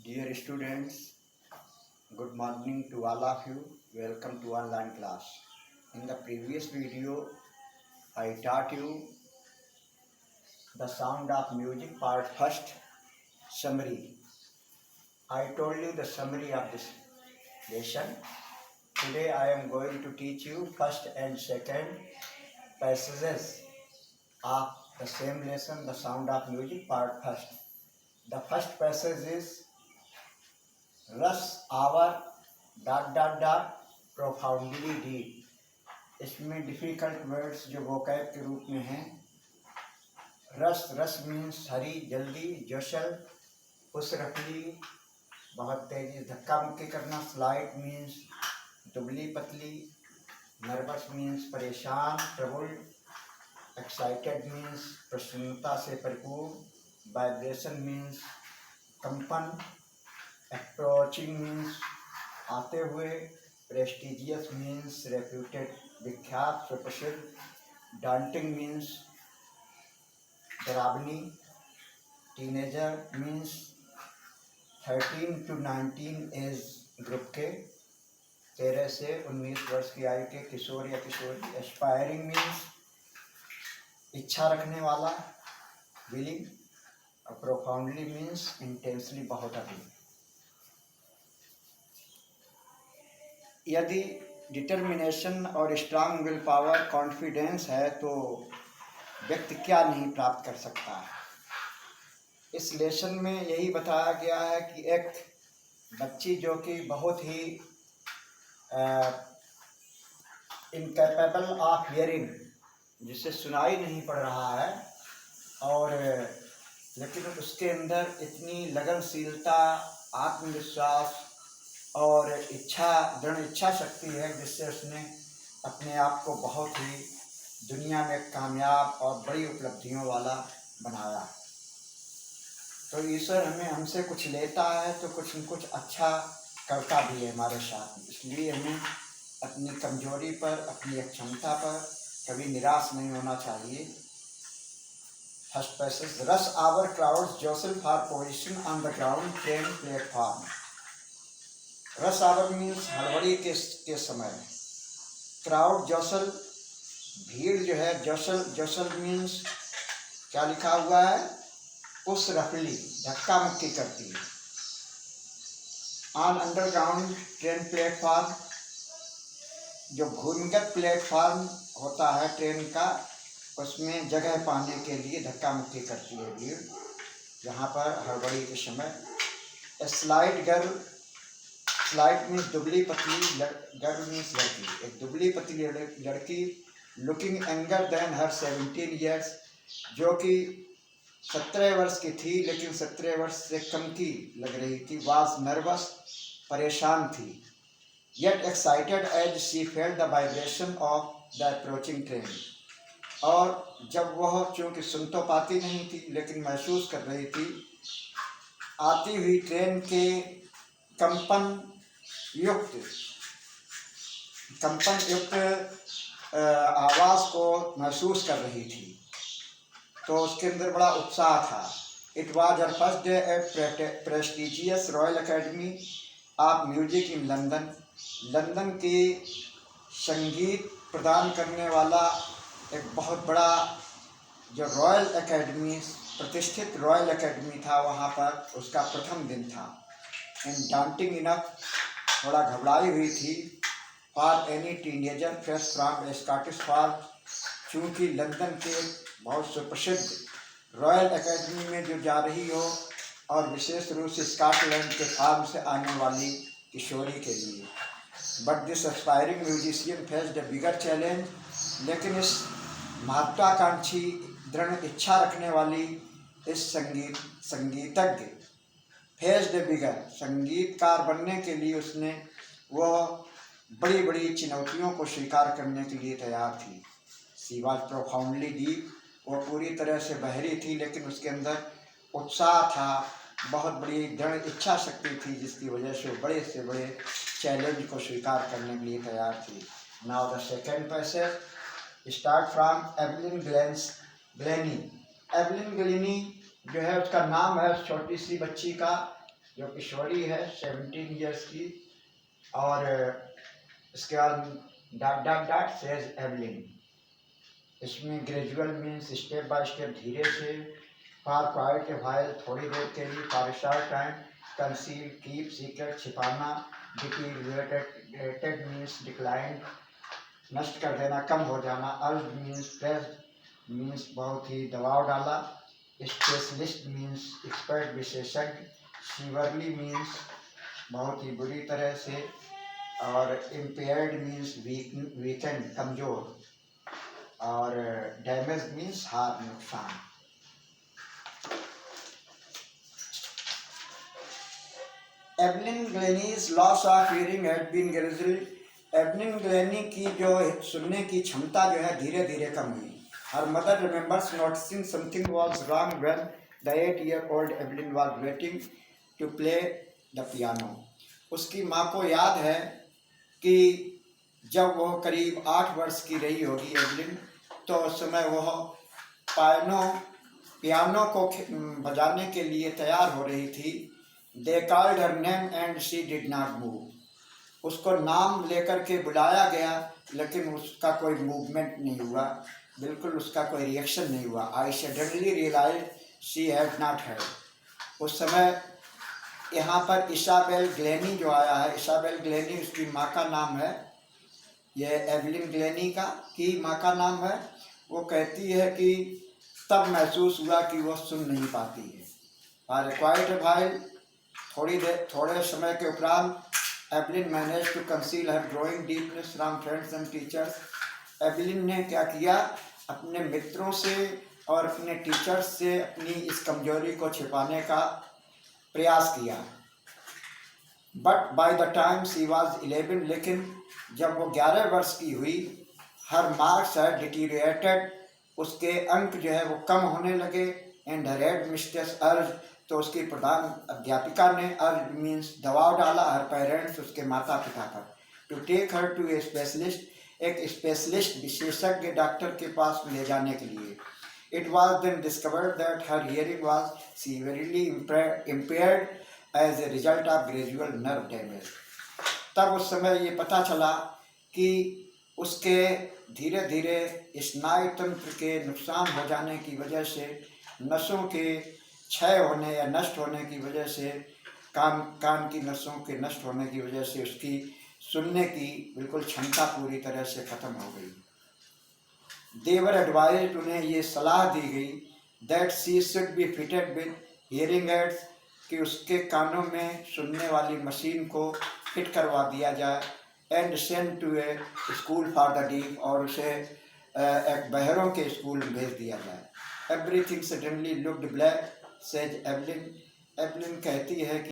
Dear students, good morning to all of you. Welcome to online class. In the previous video, I taught you the sound of music part first summary. I told you the summary of this lesson. Today I am going to teach you first and second passages of the same lesson, the sound of music part first. The first passage is Russ our ... profoundly deep. इसमें difficult words जो vocab के रूप में हैं। रस, रस means हरी, जल्दी, जोशल, उसरफली, बहुत तेजी, धक्का मुक्की करना। स्लाइट मीन्स दुबली पतली। नर्वस मीन्स परेशान, ट्रबल्ड। एक्साइटेड मीन्स प्रसन्नता से परिपूर्ण। वाइब्रेशन मीन्स कंपन। अप्रोचिंग मीन्स आते हुए। प्रेस्टिजियस मीन्स रेप्यूटेड, विख्यात, सुप्रसिद्ध। डांटिंग मीन्स डरावनी। Teenager means 13 to 19 age group के, 13 से 19 वर्ष की आयु के किशोर या किशोरी। एस्पायरिंग मीन्स इच्छा रखने वाला, विलिंग। और प्रोफाउंडली मीन्स इंटेंसली, बहुत अधिक। यदि डिटर्मिनेशन और स्ट्रांग विल पावर, कॉन्फिडेंस है तो व्यक्ति क्या नहीं प्राप्त कर सकता है। इस लेसन में यही बताया गया है कि एक बच्ची जो कि बहुत ही इनकैपेबल ऑफ हियरिंग, जिसे सुनाई नहीं पड़ रहा है, और लेकिन उसके अंदर इतनी लगनशीलता, आत्मविश्वास और इच्छा, दृढ़ इच्छा शक्ति है, जिससे उसने अपने आप को बहुत ही दुनिया में कामयाब और बड़ी उपलब्धियों वाला बनाया। तो ईश्वर हमसे कुछ लेता है तो कुछ न कुछ अच्छा करता भी है हमारे साथ। इसलिए हमें अपनी कमजोरी पर, अपनी अक्षमता पर कभी निराश नहीं होना चाहिए। First passage, rush hour crowds jostle for position on the ground train platform. Rush hour means हड़बड़ी के समय। क्राउड जोसल, भीड़ जो है। जोसल, जोसल मीन्स क्या लिखा हुआ है, उस रफली, धक्का मुक्की करती है। ऑन अंडरग्राउंड ट्रेन प्लेटफॉर्म, जो भूमिगत प्लेटफॉर्म होता है ट्रेन का, उसमें जगह पाने के लिए धक्का मुक्की करती है भीड़, जहाँ पर हड़बड़ी के समय। स्लाइड गर्ल, स्लाइट मीन्स दुबली पतली, गर्ल मीन्स लड़की, एक दुबली पतली लड़की। लुकिंग यंगर देन हर 17 ईयर्स, जो कि 17 वर्ष की थी लेकिन 17 वर्ष से कम की लग रही थी। वाज नर्वस, परेशान थी। Yet excited as she felt the vibration of the approaching train, और जब वह चूँकि सुन तो पाती नहीं थी लेकिन महसूस कर रही थी आती हुई ट्रेन के कंपन युक्त आवाज़ को महसूस कर रही थी, तो उसके अंदर बड़ा उत्साह था। It was her first day at prestigious royal academy of music in London. London की संगीत प्रदान करने वाला एक बहुत बड़ा जो रॉयल अकेडमी, प्रतिष्ठित रॉयल अकेडमी था, वहाँ पर उसका प्रथम दिन था। एंड डांटिंग इनफ, थोड़ा घबराई हुई थी। For any teenager fresh from Scottish form, चूँकि लंदन के बहुत सुप्रसिद्ध रॉयल अकेडमी में जो जा रही हो, और विशेष रूप से स्कॉटलैंड के फार्म से आने वाली किशोरी के लिए। But this aspiring musician faced a bigger challenge, लेकिन इस महत्वाकांक्षी, दृढ़ इच्छा रखने वाली इस संगीतज्ञ फेस्ड अ बिगर, संगीतकार बनने के लिए उसने वह बड़ी बड़ी चुनौतियों को स्वीकार करने के लिए तैयार थी। शी वॉज प्रोफाउंडली डीप, वो पूरी तरह से बहरी थी लेकिन उसके अंदर उत्साह था, बहुत बड़ी दृढ़ इच्छा शक्ति थी, जिसकी वजह से वो बड़े से बड़े चैलेंज को स्वीकार करने के लिए तैयार थी। Now the second passage start from Evelyn Glenny. Evelyn Glenny जो है उसका नाम है छोटी सी बच्ची का, जो किशोरी है 17 ईयर्स की। और इसके बाद dot dot dot says Evelyn. इसमें gradual means step by step, धीरे से। फॉर क्वाइट ए वाइल, थोड़ी देर के लिए। For short time, conceal keep secret, छिपाना। डिटीरियोरेटेड मीन्स डिक्लाइन, नष्ट कर देना, कम हो जाना। अर्ज मीन्स प्रेस मीन्स बहुत ही दबाव डाला। स्पेशलिस्ट मीन्स एक्सपर्ट, विशेषज्ञ। सीवरली मीन्स बहुत ही बुरी तरह से। और इम्पेयर्ड मीन्स वीकेंड, कमजोर। और डैमेज मीन्स हार, नुकसान। Evelyn Glennie's loss of hearing had been gradual. Evelyn Glennie की जो सुनने की क्षमता जो है धीरे धीरे कम हुई। Her mother remembers noticing something was wrong when the 8-year-old Evelyn was waiting to play the piano. उसकी माँ को याद है कि जब वह करीब 8 वर्ष की रही होगी एवलिन, तो उस समय वह पियानो को बजाने के लिए तैयार हो रही थी। They called her name and she did not move। उसको नाम लेकर के बुलाया गया, लेकिन उसका कोई मूवमेंट नहीं हुआ, बिल्कुल उसका कोई रिएक्शन नहीं हुआ। I suddenly realized she had not heard। उस समय यहाँ पर इसाबेल ग्लेनी जो आया है, इसाबेल ग्लेनी उसकी माँ का नाम है। यह एवलिन ग्लेनी की माँ का नाम है। वो कहती है कि तब महसूस हुआ कि वह सुन नहीं पाती है। और क्वाइट ए वाइल, थोड़े समय के उपरांत Evelyn manage to conceal her growing deepness from friends and teachers. Evelyn ने क्या किया, अपने मित्रों से और अपने टीचर्स से अपनी इस कमजोरी को छिपाने का प्रयास किया। But by the time she was 11, लेकिन जब वो 11 वर्ष की हुई, हर मार्क्स है डिटीरिएटेड, उसके अंक जो है वो कम होने लगे। एंड हर हेड मिस्ट्रेस अर्ज, तो उसकी प्रधान अध्यापिका ने अर्ज मीन्स दबाव डाला, हर पेरेंट्स उसके माता पिता पर, to take her to a specialist, एक स्पेशलिस्ट विशेषज्ञ डॉक्टर के पास ले जाने के लिए। It was then discovered that her hearing was severely impaired as a result of gradual nerve damage. तब उस समय ये पता चला कि उसके धीरे धीरे स्नायु तंत्र के नुकसान हो जाने की वजह से, नसों के क्षय होने या नष्ट होने की वजह से, कान की नसों के नष्ट होने की वजह से उसकी सुनने की बिल्कुल क्षमता पूरी तरह से खत्म हो गई। देवर एडवाइज्ड, उन्हें ये सलाह दी गई, that she should be fitted with hearing aids, कि उसके कानों में सुनने वाली मशीन को फिट करवा दिया जाए। And send to a school for the deaf, और उसे एक बहरों के स्कूल में भेज दिया जाए। Everything suddenly looked black says Evelyn. Evelyn कहती है कि